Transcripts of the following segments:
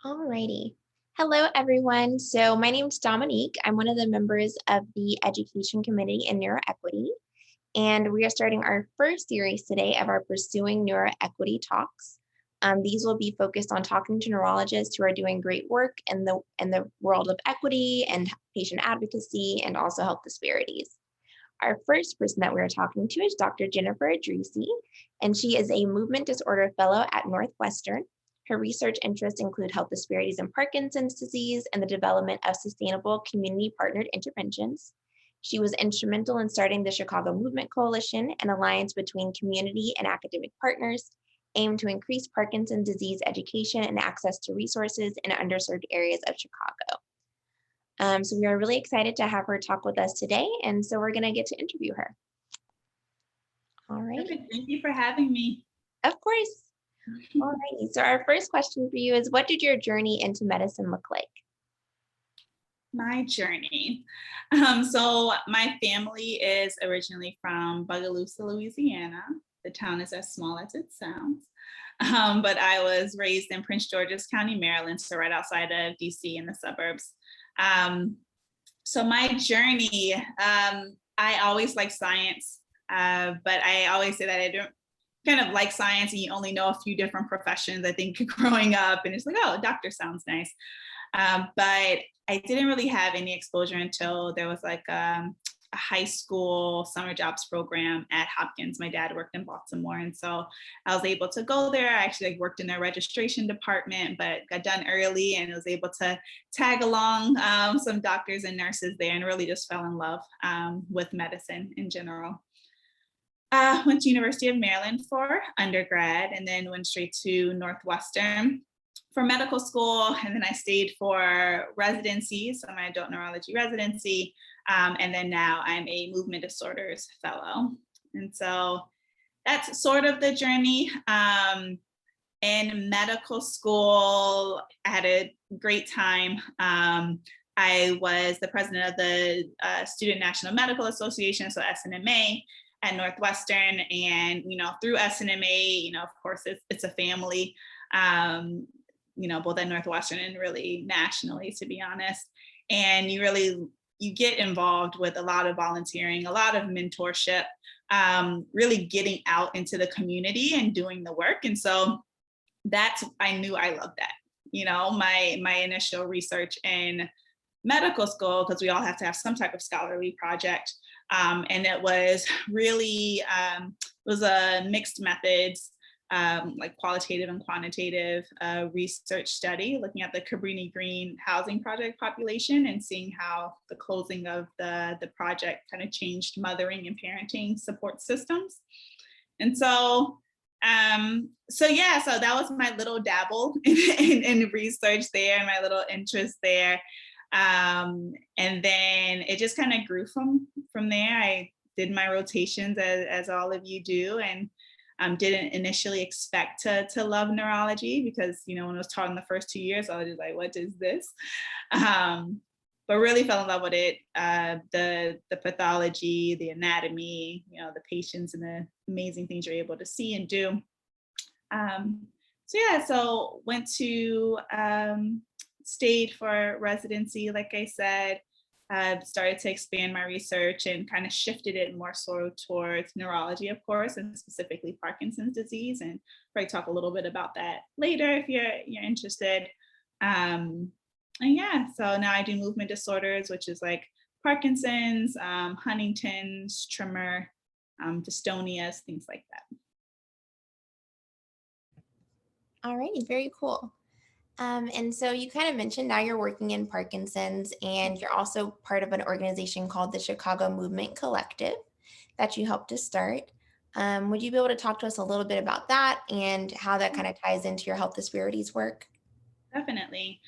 Alrighty. Hello, everyone. So my name is Dominique. I'm one of the members of the Education Committee in NeuroEquity, and we are starting our first series today of our Pursuing NeuroEquity talks. These will be focused on talking to neurologists who are doing great work in the world of equity and patient advocacy and also health disparities. Our first person that we're talking to is Dr. Jennifer Adrissi, and she is a movement disorder fellow at Northwestern. Her research interests include health disparities in Parkinson's disease and the development of sustainable community-partnered interventions. She was instrumental in starting the Chicago Movement Coalition, an alliance between community and academic partners aimed to increase Parkinson's disease education and access to resources in underserved areas of Chicago. So we are really excited to have her talk with us today, and so we're going to get to interview her. All right. Perfect. Thank you for having me. Of course. All righty. So our first question for you is, what did your journey into medicine look like? My journey. So my family is originally from Bogalusa, Louisiana. The town is as small as it sounds. But I was raised in Prince George's County, Maryland, so right outside of DC in the suburbs. So my journey, I always liked science, but I always say that I don't kind of like science and you only know a few different professions, I think, growing up, and it's like, oh, doctor sounds nice. But I didn't really have any exposure until there was like a high school summer jobs program at Hopkins. My dad worked in Baltimore, and so I was able to go there. I actually worked in their registration department, but got done early and was able to tag along some doctors and nurses there, and really just fell in love with medicine in general. Went to University of Maryland for undergrad, and then went straight to Northwestern for medical school, and then I stayed for residency, so my adult neurology residency, and then now I'm a movement disorders fellow. And so that's sort of the journey. In medical school, I had a great time. I was the president of the Student National Medical Association, so SNMA, at Northwestern, and through SNMA, of course, it's a family. Both at Northwestern and really nationally, to be honest. And you get involved with a lot of volunteering, a lot of mentorship, really getting out into the community and doing the work. And so I knew I loved that. My initial research in medical school, because we all have to have some type of scholarly project. And it was really, it was a mixed methods, like qualitative and quantitative research study, looking at the Cabrini Green housing project population and seeing how the closing of the project kind of changed mothering and parenting support systems. And so that was my little dabble in research there, and my little interest there. And then it just kind of grew from there. I did my rotations as all of you do, and didn't initially expect to love neurology, because when I was taught in the first 2 years, I was just like, what is this? But really fell in love with it. The pathology, the anatomy, the patients, and the amazing things you're able to see and do. So went to stayed for residency, like I said. Started to expand my research and kind of shifted it more so towards neurology, of course, and specifically Parkinson's disease. And probably talk a little bit about that later if you're interested. So now I do movement disorders, which is like Parkinson's, Huntington's, tremor, dystonias, things like that. All righty, very cool. And so you kind of mentioned now you're working in Parkinson's, and you're also part of an organization called the Chicago Movement Collective that you helped to start. Would you be able to talk to us a little bit about that and how that kind of ties into your health disparities work? Definitely.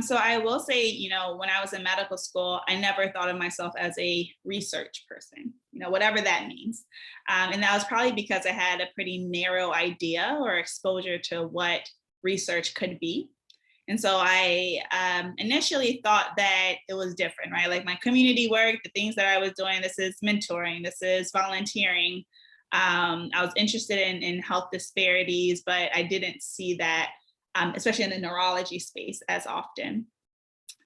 So I will say, when I was in medical school, I never thought of myself as a research person, whatever that means. And that was probably because I had a pretty narrow idea or exposure to what research could be. And so I initially thought that it was different, right? Like my community work, the things that I was doing, this is mentoring, this is volunteering. I was interested in health disparities, but I didn't see that especially in the neurology space as often.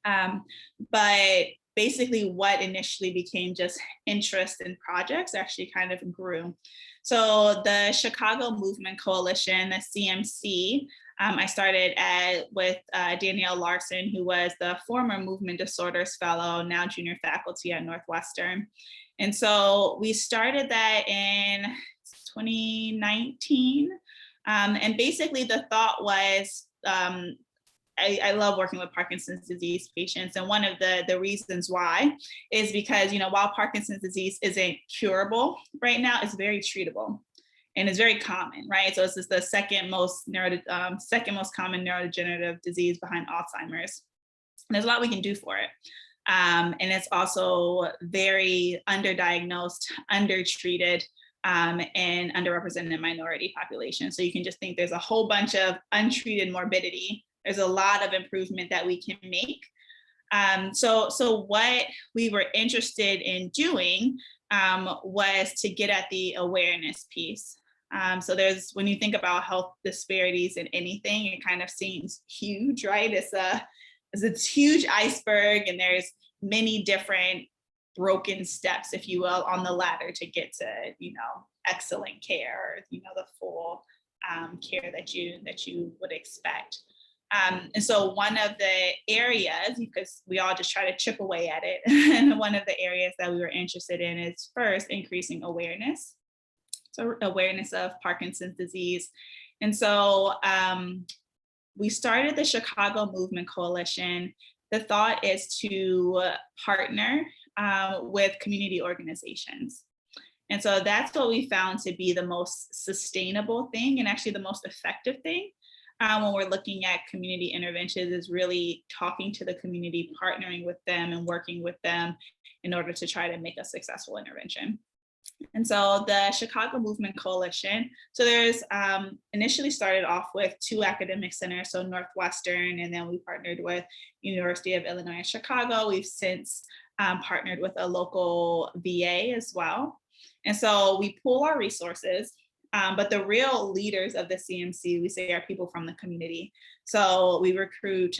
But basically what initially became just interest in projects actually kind of grew. So the Chicago Movement Coalition, the CMC, I started with Danielle Larson, who was the former Movement Disorders Fellow, now junior faculty at Northwestern. And so we started that in 2019. And basically the thought was, I love working with Parkinson's disease patients. And one of the reasons why is because, while Parkinson's disease isn't curable right now, it's very treatable and it's very common, right? So it's just the second most common neurodegenerative disease behind Alzheimer's. And there's a lot we can do for it. And it's also very underdiagnosed, undertreated, and underrepresented minority population. So you can just think there's a whole bunch of untreated morbidity. There's a lot of improvement that we can make. So what we were interested in doing was to get at the awareness piece. So when you think about health disparities in anything, it kind of seems huge, right? It's a huge iceberg, and there's many different broken steps, if you will, on the ladder to get to, excellent care, the full care that you would expect. And so one of the areas, because we all just try to chip away at it, and one of the areas that we were interested in is first increasing awareness. So awareness of Parkinson's disease. And so we started the Chicago Movement Coalition. The thought is to partner with community organizations. And so that's what we found to be the most sustainable thing, and actually the most effective thing when we're looking at community interventions, is really talking to the community, partnering with them and working with them in order to try to make a successful intervention. And so the Chicago Movement Coalition, so there's initially started off with 2 academic centers, so Northwestern, and then we partnered with University of Illinois Chicago. We've since partnered with a local VA as well. And so we pool our resources, but the real leaders of the CMC, we say, are people from the community. So we recruit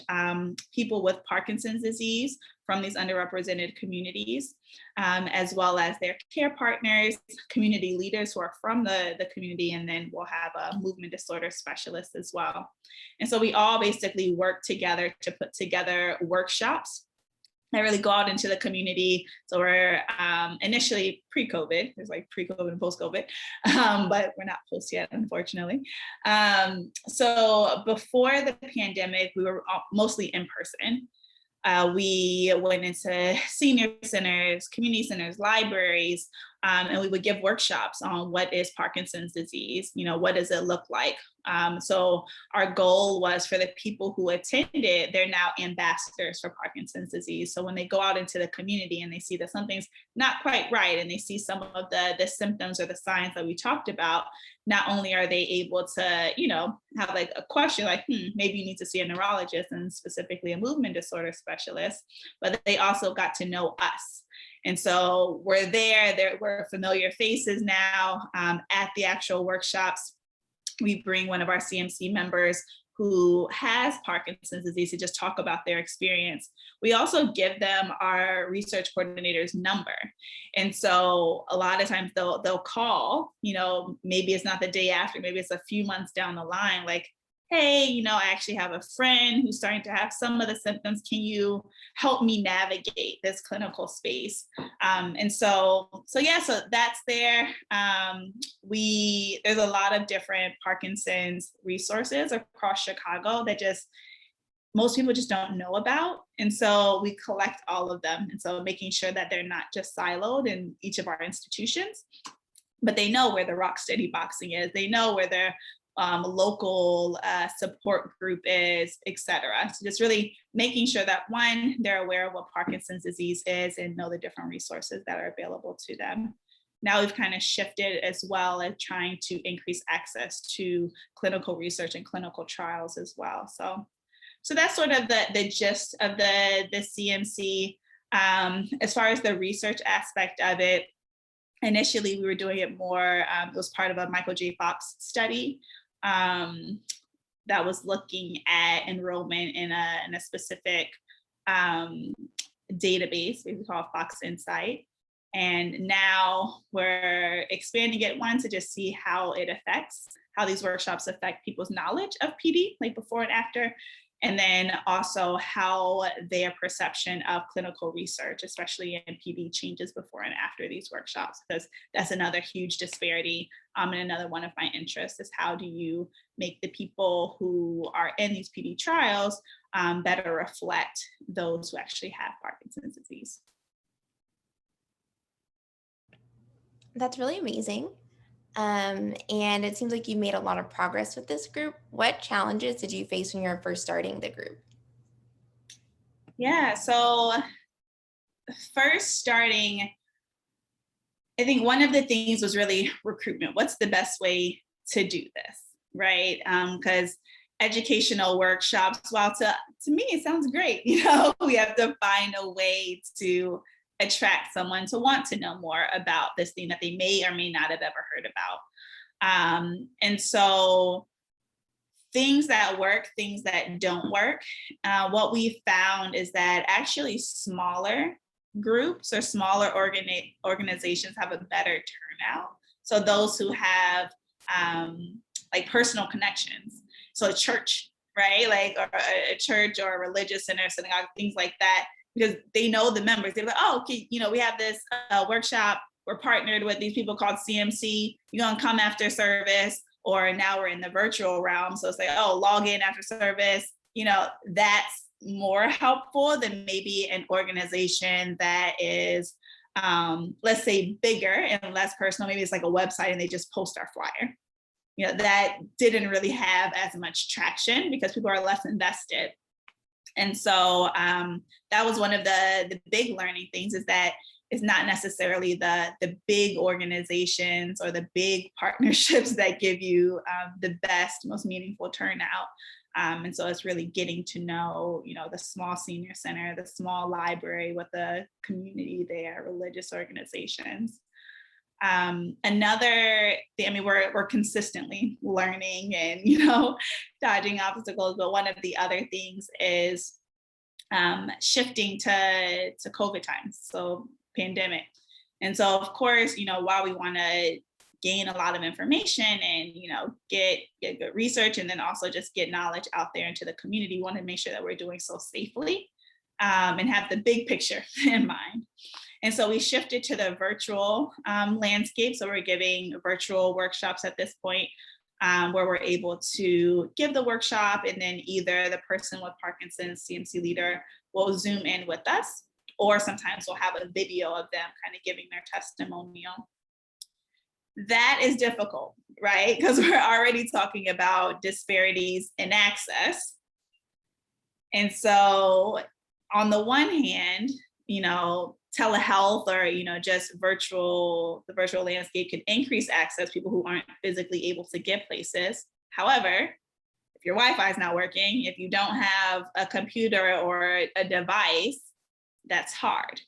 people with Parkinson's disease from these underrepresented communities, as well as their care partners, community leaders who are from the community, and then we'll have a movement disorder specialist as well. And so we all basically work together to put together workshops that really go out into the community. So we're initially pre-COVID, there's like pre-COVID and post-COVID, but we're not post yet, unfortunately. So before the pandemic, we were mostly in person. We went into senior centers, community centers, libraries, and we would give workshops on what is Parkinson's disease, what does it look like? So our goal was for the people who attended, they're now ambassadors for Parkinson's disease. So when they go out into the community and they see that something's not quite right, and they see some of the symptoms or the signs that we talked about, not only are they able to, have like a question like, maybe you need to see a neurologist, and specifically a movement disorder specialist, but they also got to know us. And so we're we're familiar faces now at the actual workshops. We bring one of our CMC members who has Parkinson's disease to just talk about their experience. We also give them our research coordinator's number. And so a lot of times they'll call, maybe it's not the day after, maybe it's a few months down the line, like, hey, I actually have a friend who's starting to have some of the symptoms. Can you help me navigate this clinical space? And so that's there. There's a lot of different Parkinson's resources across Chicago that most people just don't know about. And so we collect all of them. And so making sure that they're not just siloed in each of our institutions, but they know where the Rock Steady Boxing is. They know where their local support group is, et cetera. So just really making sure that, one, they're aware of what Parkinson's disease is and know the different resources that are available to them. Now we've kind of shifted as well as trying to increase access to clinical research and clinical trials as well. So that's sort of the gist of the CMC. As far as the research aspect of it, initially we were doing it more, it was part of a Michael J. Fox study. that was looking at enrollment in a specific database we call Fox Insight. And now we're expanding it, one, to just see how these workshops affect people's knowledge of PD, like before and after, and then also how their perception of clinical research, especially in PD, changes before and after these workshops, because that's another huge disparity. And another one of my interests is how do you make the people who are in these PD trials better reflect those who actually have Parkinson's disease. That's really amazing. And it seems like you made a lot of progress with this group. What challenges did you face when you were first starting the group? Yeah, so first starting, I think one of the things was really recruitment. What's the best way to do this, right? Because educational workshops, while to me, it sounds great. You know, we have to find a way to attract someone to want to know more about this thing that they may or may not have ever heard about. And so things that work, things that don't work, what we found is that actually smaller groups or smaller organizations have a better turnout. So those who have like personal connections. So a church, right? Like or a church or a religious center, synagogue, things like that, because they know the members. They're like, oh, okay, you know, we have this workshop. We're partnered with these people called CMC. You're gonna come after service, or now we're in the virtual realm. So it's like, oh, log in after service. You know, that's more helpful than maybe an organization that is, let's say, bigger and less personal. Maybe it's like a website and they just post our flyer. You know, that didn't really have as much traction because people are less invested. And so that was one of the big learning things, is that it's not necessarily the big organizations or the big partnerships that give you the best, most meaningful turnout. And so it's really getting to know, you know, the small senior center, the small library with the community there, religious organizations. Another thing, I mean, we're consistently learning and, you know, dodging obstacles, but one of the other things is shifting to COVID times, so pandemic. And so, of course, you know, while we want to gain a lot of information and, you know, get good research and then also just get knowledge out there into the community, we want to make sure that we're doing so safely and have the big picture in mind. And so we shifted to the virtual landscape. So we're giving virtual workshops at this point, where we're able to give the workshop, and then either the person with Parkinson's, CMC leader, will Zoom in with us, or sometimes we'll have a video of them kind of giving their testimonial. That is difficult, right? Because we're already talking about disparities in access. And so on the one hand, you know, telehealth or, you know, just the virtual landscape can increase access, people who aren't physically able to get places. However, if your Wi-Fi is not working, if you don't have a computer or a device, that's hard.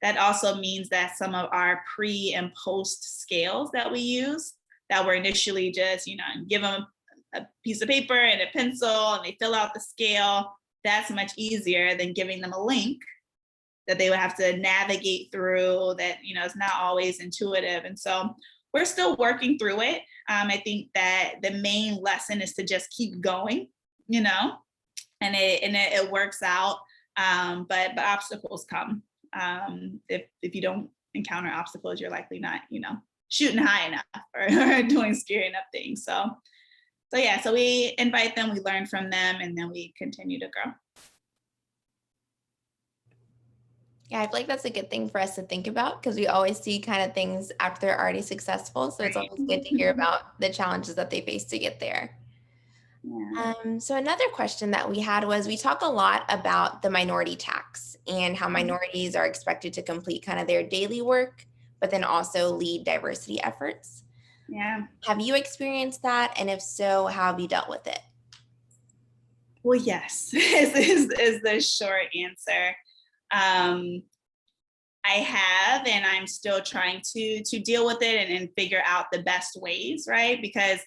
That also means that some of our pre and post scales that we use, that were initially just, you know, give them a piece of paper and a pencil and they fill out the scale, that's much easier than giving them a link that they would have to navigate through, that, you know, it's not always intuitive. And so we're still working through it. I think that the main lesson is to just keep going, you know, and it works out. But obstacles come. If you don't encounter obstacles, you're likely not, you know, shooting high enough or doing scary enough things. So yeah, so we invite them, we learn from them, and then we continue to grow. Yeah, I feel like that's a good thing for us to think about, because we always see kind of things after they're already successful. So it's always good to hear about the challenges that they face to get there. Yeah. So another question that we had was, we talk a lot about the minority tax and how minorities are expected to complete kind of their daily work, but then also lead diversity efforts. Yeah. Have you experienced that? And if so, how have you dealt with it? Well, yes, is the short answer. I have, and I'm still trying to deal with it and figure out the best ways, right? Because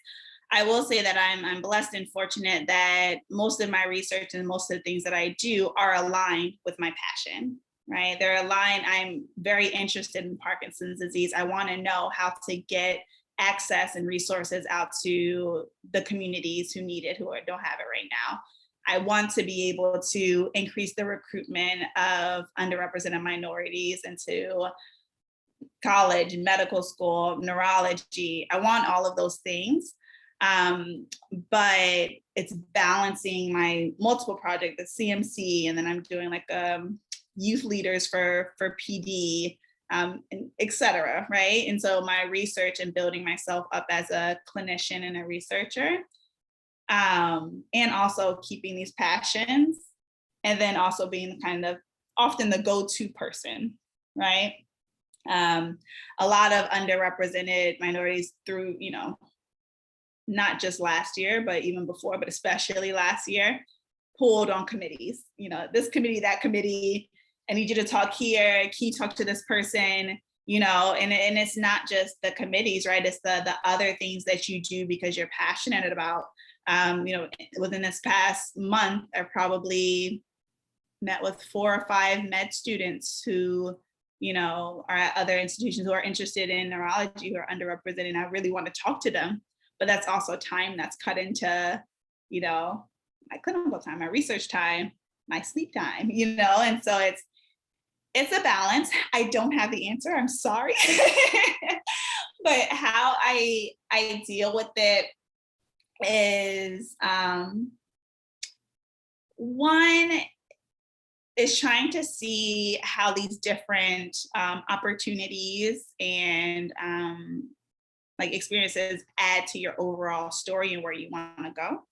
I will say that I'm blessed and fortunate that most of my research and most of the things that I do are aligned with my passion, right? They're aligned. I'm very interested in Parkinson's disease. I want to know how to get access and resources out to the communities who need it, who don't have it right now. I want to be able to increase the recruitment of underrepresented minorities into college, medical school, neurology. I want all of those things. But it's balancing my multiple projects, the CMC, and then I'm doing like youth leaders for PD, et cetera, right? And so my research and building myself up as a clinician and a researcher, and also keeping these passions, and then also being kind of often the go-to person, right? A lot of underrepresented minorities through, not just last year, but even before, but especially last year, pulled on committees, this committee, that committee, I need you to talk here, can you talk to this person, and it's not just the committees, right? It's the other things that you do because you're passionate about. Within this past month, I probably met with 4 or 5 med students who, are at other institutions who are interested in neurology, who are underrepresented. And I really want to talk to them, but that's also time that's cut into, my clinical time, my research time, my sleep time, and so it's a balance. I don't have the answer, I'm sorry. But how I deal with it is, one is trying to see how these different opportunities and like experiences add to your overall story and where you want to go.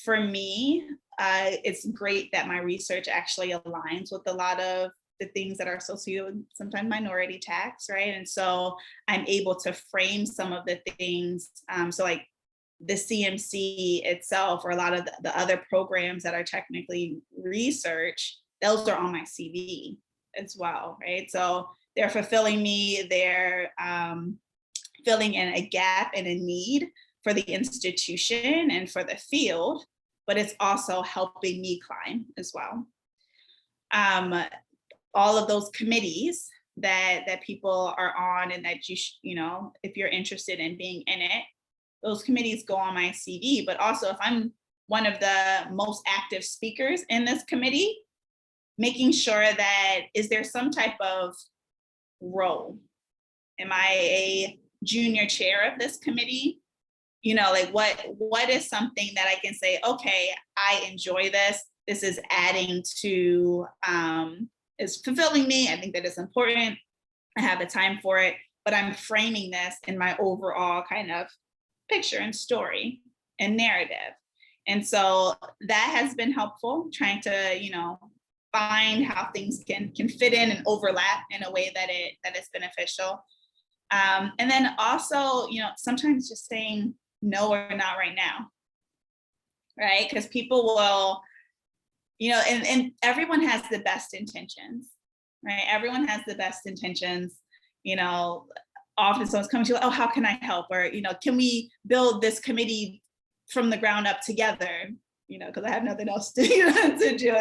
For me, it's great that my research actually aligns with a lot of the things that are associated with sometimes minority tax, right? And so I'm able to frame some of the things. So like the CMC itself, or a lot of the other programs that are technically research, those are on my CV as well, right? So they're fulfilling me, they're filling in a gap and a need for the institution and for the field, but it's also helping me climb as well. All of those committees that people are on, and that if you're interested in being in it, those committees go on my CV. But also, if I'm one of the most active speakers in this committee, making sure that, is there some type of role? Am I a junior chair of this committee? Like what is something that I can say, okay, I enjoy this. This is adding to, it's fulfilling me. I think that it's important. I have the time for it, but I'm framing this in my overall kind of picture and story and narrative. And so that has been helpful, trying to, find how things can fit in and overlap in a way that is beneficial. And then also, sometimes just saying no or not right now, right? Because people will, and everyone has the best intentions, right? Everyone has the best intentions. Often someone's coming to you, oh, how can I help? Or, can we build this committee from the ground up together? Because I have nothing else to do.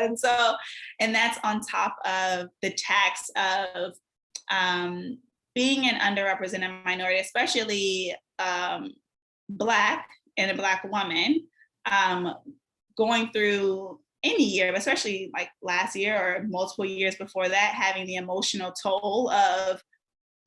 And that's on top of the tax of being an underrepresented minority, especially Black and a Black woman, going through any year, but especially like last year or multiple years before that, having the emotional toll of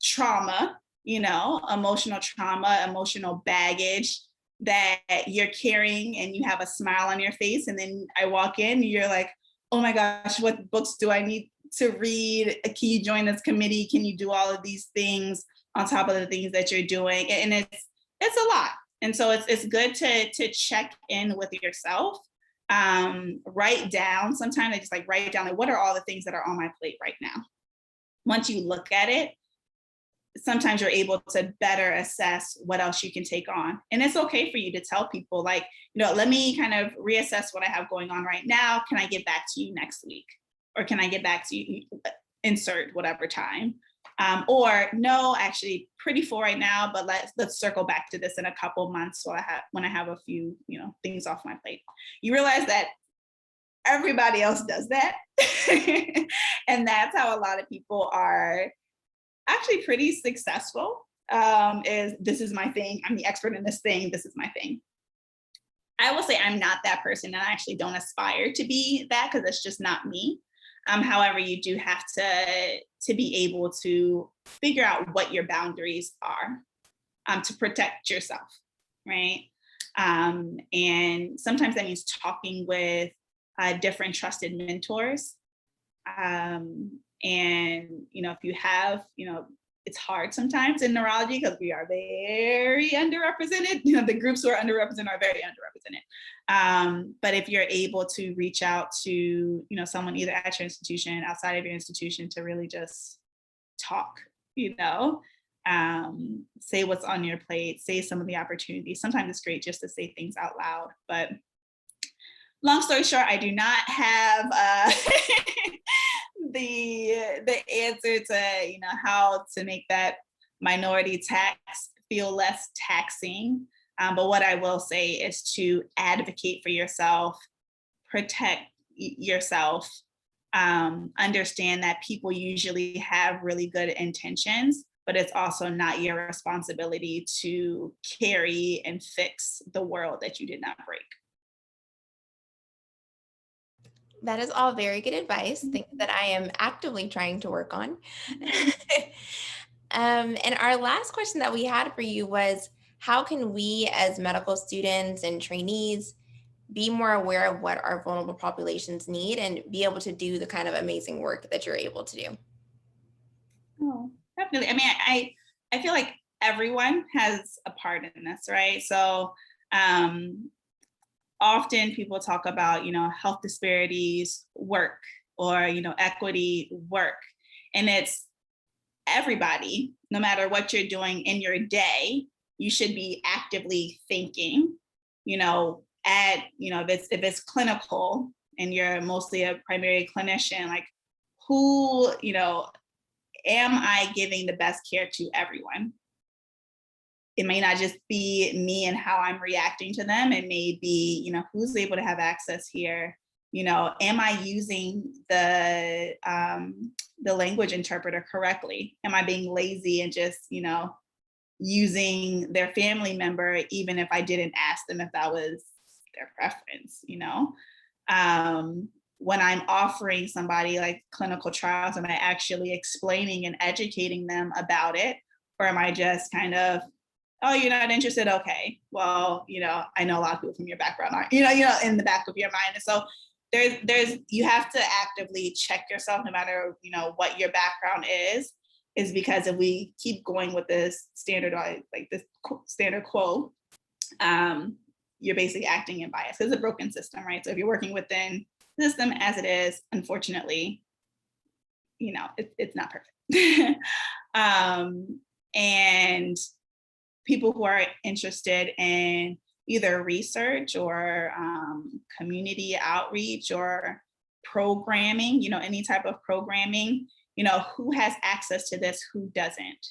trauma, emotional trauma, emotional baggage that you're carrying, and you have a smile on your face. And then I walk in, you're like, oh my gosh, what books do I need to read? Can you join this committee? Can you do all of these things on top of the things that you're doing? And it's a lot. And so it's good to check in with yourself. Write down, sometimes I just like write down, like, what are all the things that are on my plate right now? Once you look at it, sometimes you're able to better assess what else you can take on. And it's okay for you to tell people, like, let me kind of reassess what I have going on right now. Can I get back to you next week? Or can I get back to you, insert whatever time? Or no, actually pretty full right now, but let's circle back to this in a couple months when I have a few, things off my plate. You realize that everybody else does that. And that's how a lot of people are actually pretty successful. Is this is my thing. I'm the expert in this thing. This is my thing. I will say I'm not that person, and I actually don't aspire to be that because it's just not me. However, you do have to be able to figure out what your boundaries are, to protect yourself, right? And sometimes that means talking with different trusted mentors. And if you have, it's hard sometimes in neurology because we are very underrepresented. The groups who are underrepresented are very underrepresented. But if you're able to reach out to, someone either at your institution, outside of your institution, to really just talk, say what's on your plate, say some of the opportunities. Sometimes it's great just to say things out loud. But long story short, I do not have the answer to how to make that minority tax feel less taxing. But what I will say is to advocate for yourself, protect yourself, understand that people usually have really good intentions, but it's also not your responsibility to carry and fix the world that you did not break. That is all very good advice, things that I am actively trying to work on. And our last question that we had for you was, how can we as medical students and trainees be more aware of what our vulnerable populations need and be able to do the kind of amazing work that you're able to do? Oh, definitely. I mean, I feel like everyone has a part in this, right? So often people talk about, health disparities work, or, equity work. And it's everybody, no matter what you're doing in your day, you should be actively thinking, if it's clinical and you're mostly a primary clinician, like who, am I giving the best care to everyone? It may not just be me and how I'm reacting to them. It may be, who's able to have access here? Am I using the language interpreter correctly? Am I being lazy and just, using their family member, even if I didn't ask them if that was their preference, when I'm offering somebody like clinical trials, am I actually explaining and educating them about it? Or am I just kind of, oh, you're not interested? Okay, well, I know a lot of people from your background aren't, in the back of your mind. And so you have to actively check yourself, no matter, what your background is because if we keep going with this standard quo, you're basically acting in bias. It's a broken system, right? So if you're working within the system as it is, unfortunately, it's not perfect. And people who are interested in either research or community outreach or programming, any type of programming, who has access to this, who doesn't,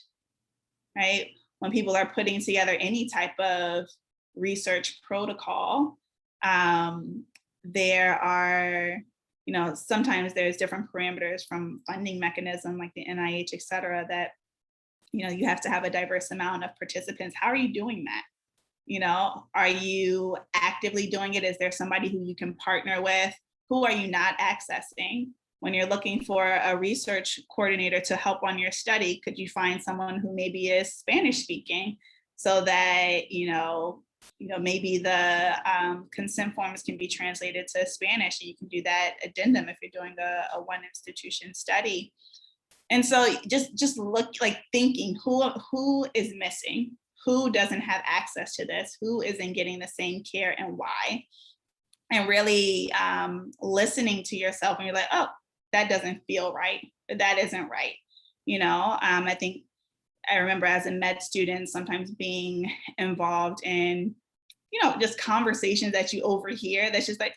right? When people are putting together any type of research protocol, there are, sometimes there's different parameters from funding mechanism like the NIH, et cetera, that, you have to have a diverse amount of participants. How are you doing that? Are you actively doing it? Is there somebody who you can partner with? Who are you not accessing? When you're looking for a research coordinator to help on your study, could you find someone who maybe is Spanish speaking so that, maybe the consent forms can be translated to Spanish, and you can do that addendum if you're doing a one institution study. And so just look, like thinking, who is missing? Who doesn't have access to this? Who isn't getting the same care and why? And really listening to yourself, and you're like, oh, that doesn't feel right. That isn't right. I think I remember as a med student, sometimes being involved in, just conversations that you overhear that's just like,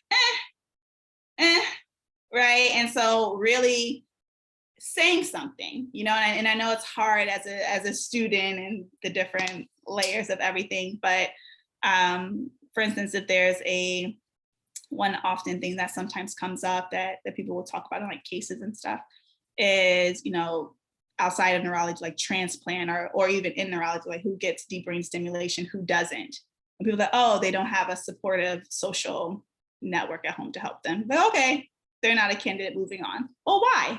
right? And so really saying something, and I know it's hard as a student and the different layers of everything, but for instance, if there's one often thing that sometimes comes up that people will talk about in like cases and stuff is, outside of neurology, like transplant or even in neurology, like who gets deep brain stimulation, who doesn't. And people that, oh, they don't have a supportive social network at home to help them. But okay, they're not a candidate, moving on. Well, why?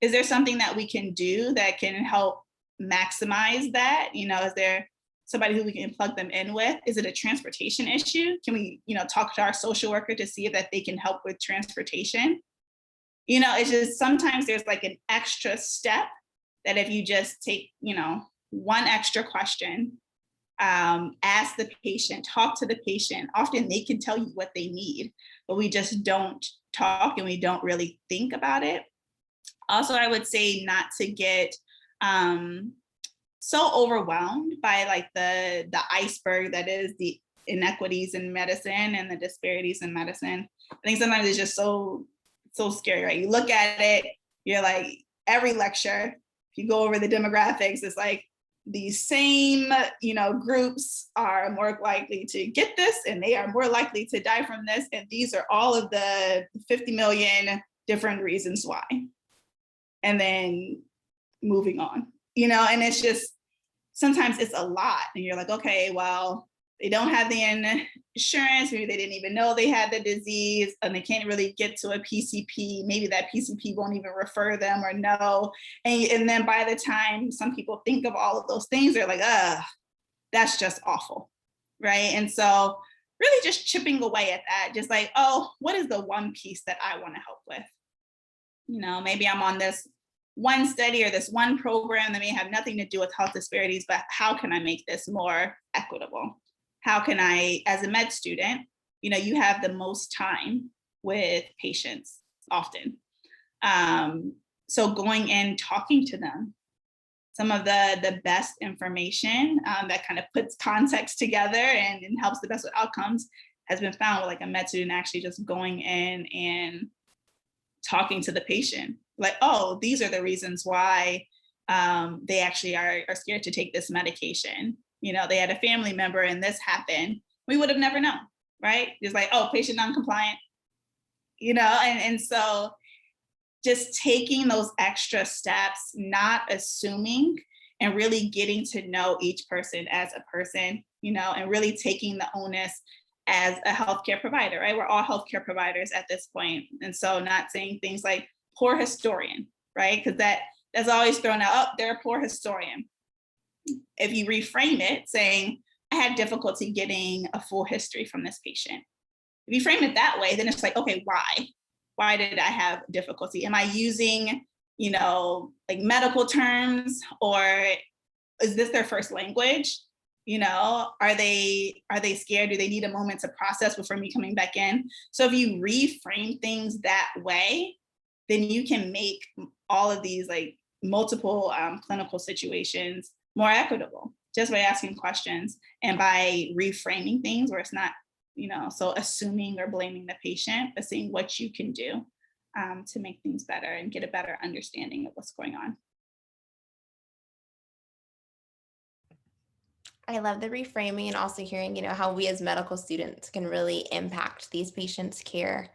Is there something that we can do that can help maximize that? Is there somebody who we can plug them in with? Is it a transportation issue? Can we, talk to our social worker to see if that they can help with transportation? It's just sometimes there's like an extra step that if you just take, one extra question, ask the patient, talk to the patient, often they can tell you what they need, but we just don't talk and we don't really think about it. Also, I would say not to get so overwhelmed by like the iceberg that is the inequities in medicine and the disparities in medicine. I think sometimes it's just so scary, right? You look at it, you're like, every lecture, if you go over the demographics, it's like these same, groups are more likely to get this and they are more likely to die from this. And these are all of the 50 million different reasons why. And then moving on, and it's just, sometimes it's a lot. And you're like, okay, well, they don't have the insurance, maybe they didn't even know they had the disease, and they can't really get to a PCP. Maybe that PCP won't even refer them or know. And then by the time some people think of all of those things, they're like, that's just awful, right? And so really just chipping away at that, just like, oh, what is the one piece that I want to help with? Maybe I'm on this one study or this one program that may have nothing to do with health disparities, but how can I make this more equitable? How can I, as a med student, you have the most time with patients often. So going in, talking to them, some of the best information that kind of puts context together and helps the best with outcomes has been found with like a med student actually just going in and talking to the patient. Like, oh, these are the reasons why they actually are scared to take this medication. They had a family member and this happened. We would have never known, right? Just like, oh, patient non-compliant, and so just taking those extra steps, not assuming, and really getting to know each person as a person, and really taking the onus as a healthcare provider, right? We're all healthcare providers at this point. And so not saying things like poor historian, right? Because that's always thrown out, oh, they're a poor historian. If you reframe it saying, I had difficulty getting a full history from this patient. If you frame it that way, then it's like, okay, why? Why did I have difficulty? Am I using, like medical terms, or is this their first language? Are they scared? Do they need a moment to process before me coming back in? So if you reframe things that way, then you can make all of these like multiple clinical situations more equitable just by asking questions and by reframing things where it's not, so assuming or blaming the patient, but seeing what you can do to make things better and get a better understanding of what's going on. I love the reframing and also hearing, how we as medical students can really impact these patients' care.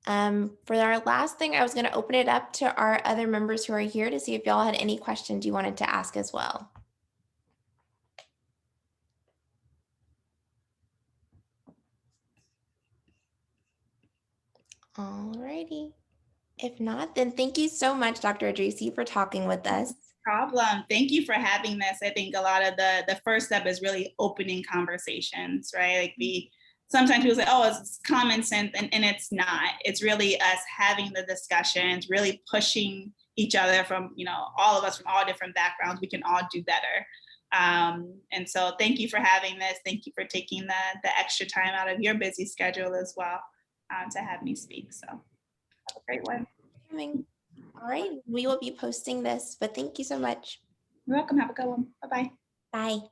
For our last thing, I was going to open it up to our other members who are here to see if y'all had any questions you wanted to ask as well. Alrighty. If not, then thank you so much, Dr. Adrissi, for talking with us. No problem. Thank you for having this. I think a lot of the first step is really opening conversations, right? Like sometimes people say, oh, it's common sense, and it's not. It's really us having the discussions, really pushing each other from, all of us from all different backgrounds. We can all do better. And so thank you for having this. Thank you for taking the extra time out of your busy schedule as well to have me speak. So have a great one. All right, we will be posting this, but thank you so much. You're welcome. Have a good one. Bye-bye. Bye.